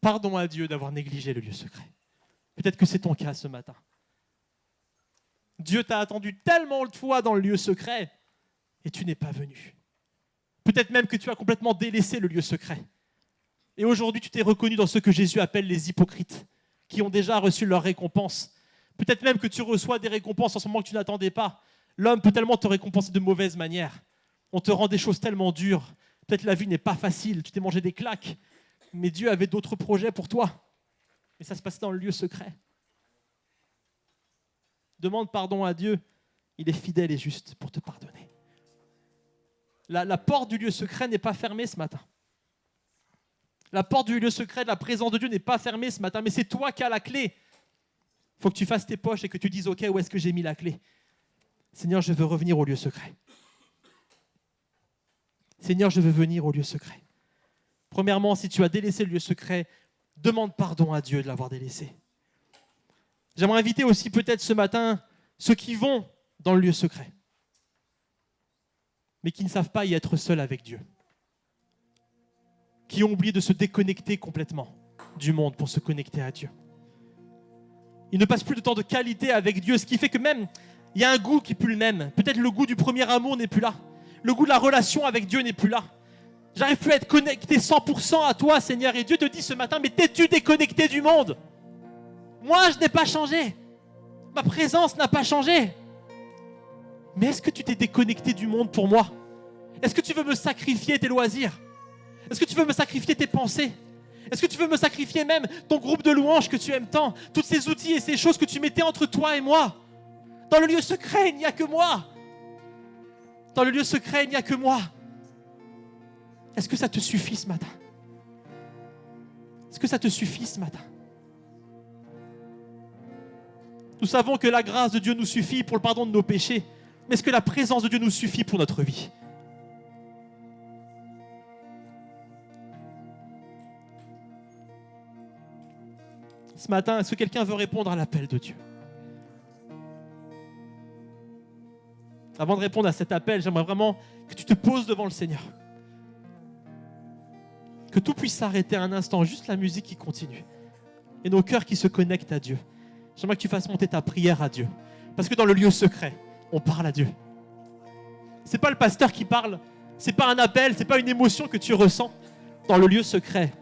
Pardon à Dieu d'avoir négligé le lieu secret. Peut-être que c'est ton cas ce matin. Dieu t'a attendu tellement de fois dans le lieu secret et tu n'es pas venu. Peut-être même que tu as complètement délaissé le lieu secret. Et aujourd'hui, tu t'es reconnu dans ce que Jésus appelle les hypocrites, qui ont déjà reçu leur récompense. Peut-être même que tu reçois des récompenses en ce moment que tu n'attendais pas. L'homme peut tellement te récompenser de mauvaise manière. On te rend des choses tellement dures. Peut-être la vie n'est pas facile, tu t'es mangé des claques. Mais Dieu avait d'autres projets pour toi. Et ça se passait dans le lieu secret. Demande pardon à Dieu. Il est fidèle et juste pour te pardonner. La porte du lieu secret n'est pas fermée ce matin. La porte du lieu secret de la présence de Dieu n'est pas fermée ce matin, mais c'est toi qui as la clé. Il faut que tu fasses tes poches et que tu dises « Ok, où est-ce que j'ai mis la clé ?» Seigneur, je veux revenir au lieu secret. Seigneur, je veux venir au lieu secret. Premièrement, si tu as délaissé le lieu secret, demande pardon à Dieu de l'avoir délaissé. J'aimerais inviter aussi peut-être ce matin ceux qui vont dans le lieu secret, mais qui ne savent pas y être seuls avec Dieu, qui ont oublié de se déconnecter complètement du monde pour se connecter à Dieu. Ils ne passent plus de temps de qualité avec Dieu, ce qui fait que même, il y a un goût qui n'est plus le même. Peut-être le goût du premier amour n'est plus là. Le goût de la relation avec Dieu n'est plus là. J'arrive plus à être connecté 100% à toi, Seigneur. Et Dieu te dit ce matin, mais t'es-tu déconnecté du monde? Moi, je n'ai pas changé. Ma présence n'a pas changé. Mais est-ce que tu t'es déconnecté du monde pour moi? Est-ce que tu veux me sacrifier tes loisirs? Est-ce que tu veux me sacrifier tes pensées? Est-ce que tu veux me sacrifier même ton groupe de louanges que tu aimes tant? Tous ces outils et ces choses que tu mettais entre toi et moi. Dans le lieu secret, il n'y a que moi. Dans le lieu secret, il n'y a que moi. Est-ce que ça te suffit ce matin? Est-ce que ça te suffit ce matin? Nous savons que la grâce de Dieu nous suffit pour le pardon de nos péchés. Mais est-ce que la présence de Dieu nous suffit pour notre vie? Ce matin, est-ce que quelqu'un veut répondre à l'appel de Dieu? Avant de répondre à cet appel, j'aimerais vraiment que tu te poses devant le Seigneur. Que tout puisse s'arrêter un instant, juste la musique qui continue. Et nos cœurs qui se connectent à Dieu. J'aimerais que tu fasses monter ta prière à Dieu. Parce que dans le lieu secret, on parle à Dieu. Ce n'est pas le pasteur qui parle. Ce n'est pas un appel, ce n'est pas une émotion que tu ressens. Dans le lieu secret,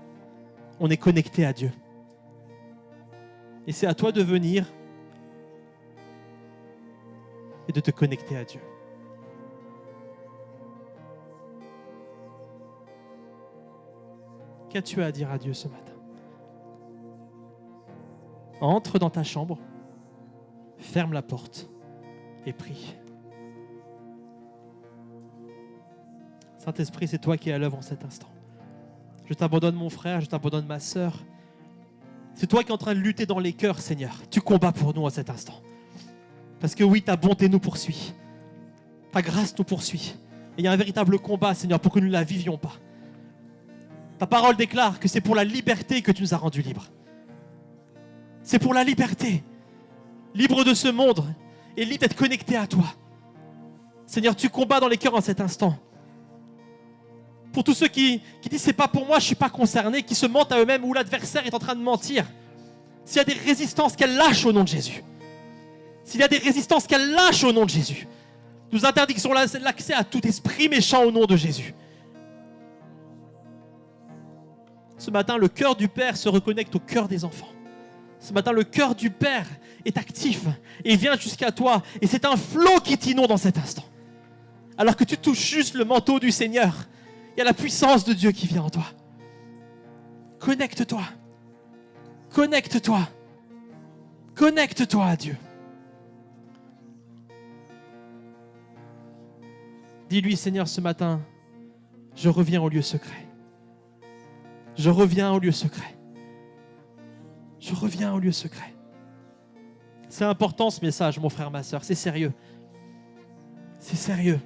on est connecté à Dieu. Et c'est à toi de venir et de te connecter à Dieu. Qu'as-tu à dire à Dieu ce matin? Entre dans ta chambre, ferme la porte et prie. Saint-Esprit, c'est toi qui es à l'œuvre en cet instant. Je t'abandonne mon frère, je t'abandonne ma sœur. C'est toi qui es en train de lutter dans les cœurs, Seigneur. Tu combats pour nous en cet instant. Parce que oui, ta bonté nous poursuit. Ta grâce nous poursuit. Et il y a un véritable combat, Seigneur, pour que nous ne la vivions pas. Ta parole déclare que c'est pour la liberté que tu nous as rendus libres. C'est pour la liberté. Libre de ce monde et libre d'être connecté à toi. Seigneur, tu combats dans les cœurs en cet instant. Pour tous ceux qui disent c'est pas pour moi, je ne suis pas concerné, qui se mentent à eux-mêmes, où l'adversaire est en train de mentir. S'il y a des résistances, qu'elle lâche au nom de Jésus. S'il y a des résistances, qu'elle lâche au nom de Jésus. Nous interdisons l'accès à tout esprit méchant au nom de Jésus. Ce matin, le cœur du Père se reconnecte au cœur des enfants. Ce matin, le cœur du Père est actif et vient jusqu'à toi. Et c'est un flot qui t'inonde dans cet instant. Alors que tu touches juste le manteau du Seigneur, il y a la puissance de Dieu qui vient en toi. Connecte-toi. Connecte-toi. Connecte-toi à Dieu. Dis-lui, Seigneur, ce matin, je reviens au lieu secret. Je reviens au lieu secret. Je reviens au lieu secret. C'est important ce message, mon frère, ma sœur. C'est sérieux. C'est sérieux.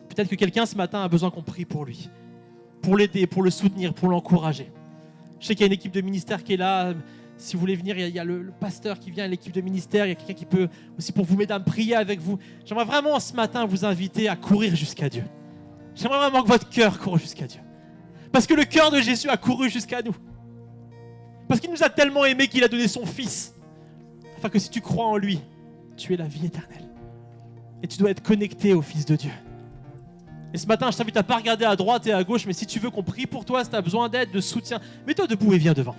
Peut-être que quelqu'un ce matin a besoin qu'on prie pour lui, pour l'aider, pour le soutenir, pour l'encourager. Je sais qu'il y a une équipe de ministère qui est là. Si vous voulez venir, il y a le pasteur qui vient, l'équipe de ministère. Il y a quelqu'un qui peut aussi pour vous, mesdames, prier avec vous. J'aimerais vraiment ce matin vous inviter à courir jusqu'à Dieu. J'aimerais vraiment que votre cœur court jusqu'à Dieu. Parce que le cœur de Jésus a couru jusqu'à nous. Parce qu'il nous a tellement aimés qu'il a donné son Fils. Afin que si tu crois en lui, tu aies la vie éternelle. Et tu dois être connecté au Fils de Dieu. Et ce matin, je t'invite à ne pas regarder à droite et à gauche, mais si tu veux qu'on prie pour toi, si tu as besoin d'aide, de soutien, mets-toi debout et viens devant.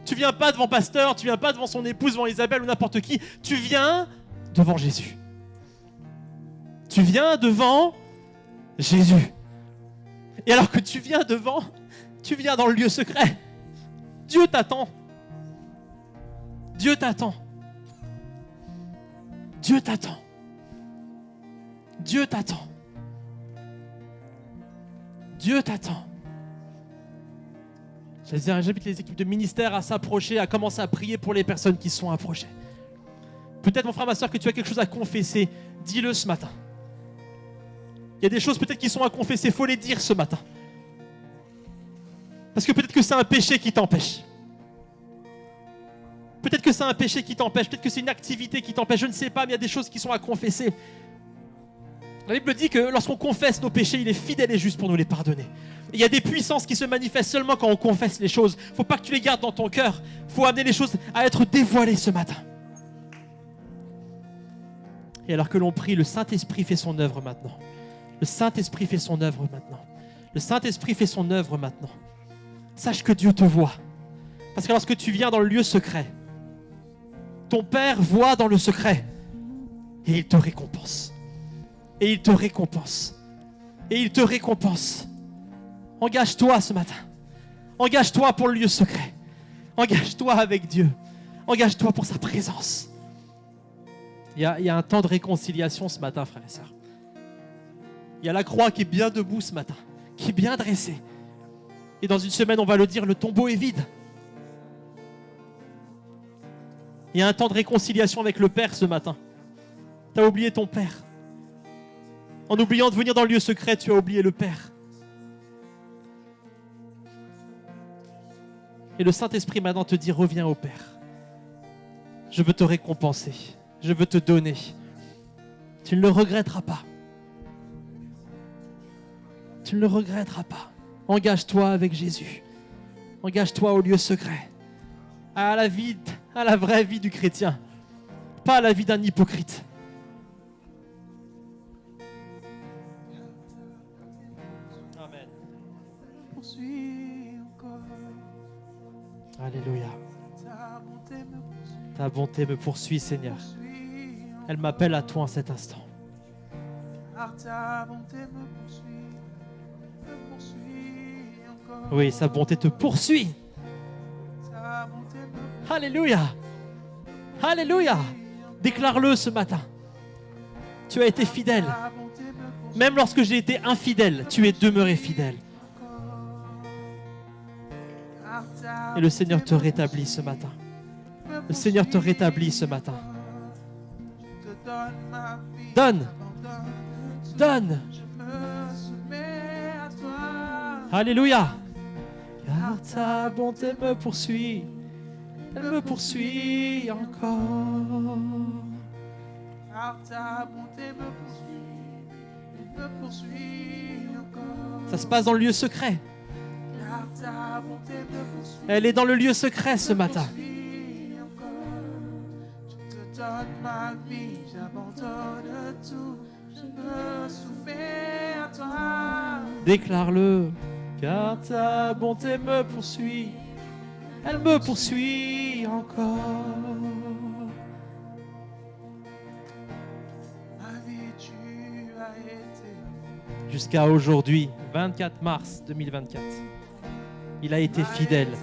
Tu ne viens pas devant pasteur, tu ne viens pas devant son épouse, devant Isabelle ou n'importe qui. Tu viens devant Jésus. Tu viens devant Jésus. Et alors que tu viens devant, tu viens dans le lieu secret. Dieu t'attend. Dieu t'attend. Dieu t'attend. Dieu t'attend. Dieu t'attend. J'invite les équipes de ministère à s'approcher, à commencer à prier pour les personnes qui sont approchées. Peut-être, mon frère, ma soeur, que tu as quelque chose à confesser. Dis-le ce matin. Il y a des choses peut-être qui sont à confesser. Il faut les dire ce matin. Parce que peut-être que c'est un péché qui t'empêche. Peut-être que c'est un péché qui t'empêche. Peut-être que c'est une activité qui t'empêche. Je ne sais pas, mais il y a des choses qui sont à confesser. La Bible dit que lorsqu'on confesse nos péchés, il est fidèle et juste pour nous les pardonner. Et il y a des puissances qui se manifestent seulement quand on confesse les choses. Il ne faut pas que tu les gardes dans ton cœur. Il faut amener les choses à être dévoilées ce matin. Et alors que l'on prie, le Saint-Esprit fait son œuvre maintenant. Le Saint-Esprit fait son œuvre maintenant. Le Saint-Esprit fait son œuvre maintenant. Sache que Dieu te voit. Parce que lorsque tu viens dans le lieu secret, ton Père voit dans le secret et il te récompense. Et il te récompense. Et il te récompense. Engage-toi ce matin. Engage-toi pour le lieu secret. Engage-toi avec Dieu. Engage-toi pour sa présence. Il y a un temps de réconciliation ce matin, frères et sœurs. Il y a la croix qui est bien debout ce matin, qui est bien dressée. Et dans une semaine, on va le dire, le tombeau est vide. Il y a un temps de réconciliation avec le Père ce matin. Tu as oublié ton Père. En oubliant de venir dans le lieu secret, tu as oublié le Père. Et le Saint-Esprit maintenant te dit, reviens au Père. Je veux te récompenser. Je veux te donner. Tu ne le regretteras pas. Tu ne le regretteras pas. Engage-toi avec Jésus. Engage-toi au lieu secret. À la vraie vie du chrétien. Pas à la vie d'un hypocrite. Amen. Alléluia. Ta bonté me poursuit, Seigneur. Elle m'appelle à toi en cet instant. Oui, sa bonté te poursuit. Alléluia. Alléluia. Déclare-le ce matin. Tu as été fidèle. Même lorsque j'ai été infidèle, tu es demeuré fidèle. Et le Seigneur te rétablit ce matin. Le Seigneur te rétablit ce matin. Donne. Donne. Alléluia. Car ta bonté me poursuit. Elle me poursuit encore. Car ta bonté me poursuit encore. Ça se passe dans le lieu secret. Car ta bonté me poursuit. Elle est dans le lieu secret ce matin. Je te donne ma vie, j'abandonne tout. Je me soumets à toi. Déclare-le. Car ta bonté me poursuit. Elle me poursuit encore. Jusqu'à aujourd'hui, 24 mars 2024, il a été fidèle.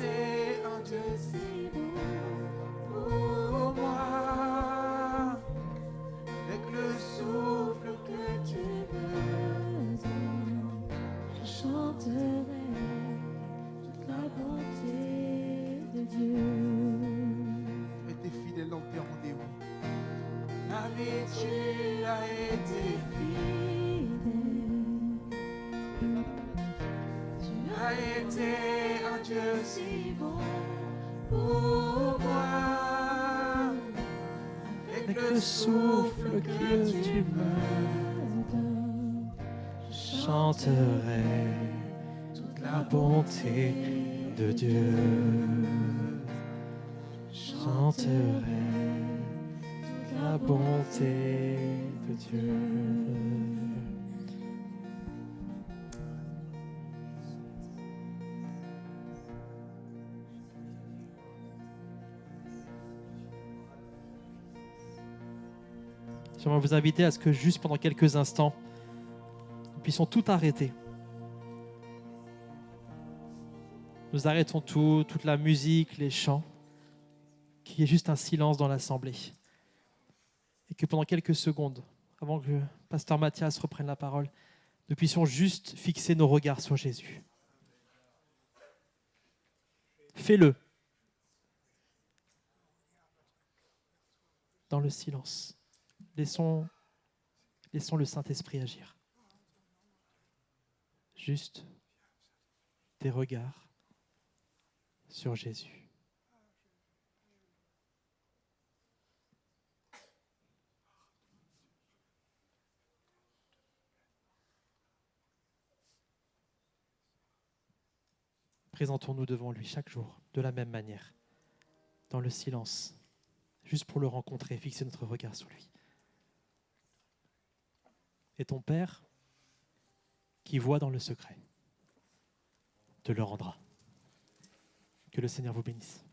Le souffle que tu me donnes, chanterai toute la bonté de Dieu. Chanterai toute la bonté de Dieu. J'aimerais vous inviter à ce que juste pendant quelques instants, nous puissions tout arrêter. Nous arrêtons tout, toute la musique, les chants, qu'il y ait juste un silence dans l'assemblée. Et que pendant quelques secondes, avant que Pasteur Mathias reprenne la parole, nous puissions juste fixer nos regards sur Jésus. Fais-le. Dans le silence. Laissons le Saint-Esprit agir. Juste tes regards sur Jésus. Présentons-nous devant lui chaque jour de la même manière, dans le silence, juste pour le rencontrer, fixer notre regard sur lui. Et ton Père, qui voit dans le secret, te le rendra. Que le Seigneur vous bénisse.